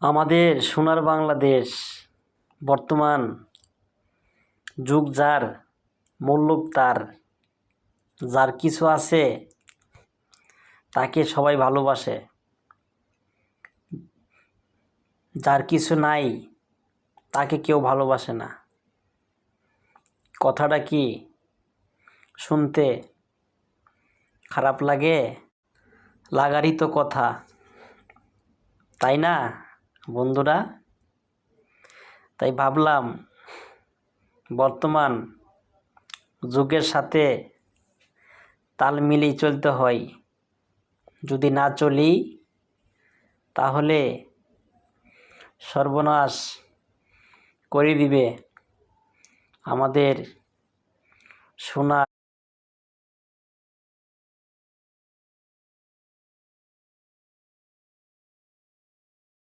আমাদের সোনার বাংলাদেশ বর্তমান যুগ যার, মূল্য তার, যার কিছু আছে তাকে সবাই ভালোবাসে, যার কিছু নাই তাকে কেউ ভালোবাসে না। কথাটা কি শুনতে খারাপ লাগে? লাগারই তো কথা, তাই না বন্ধুরা? তাই ভাবলাম বর্তমান যুগের সাথে তাল মিলিয়ে চলতে হয়। যদি না চলি তাহলে সর্বনাশ করে দিবে আমাদের সোনার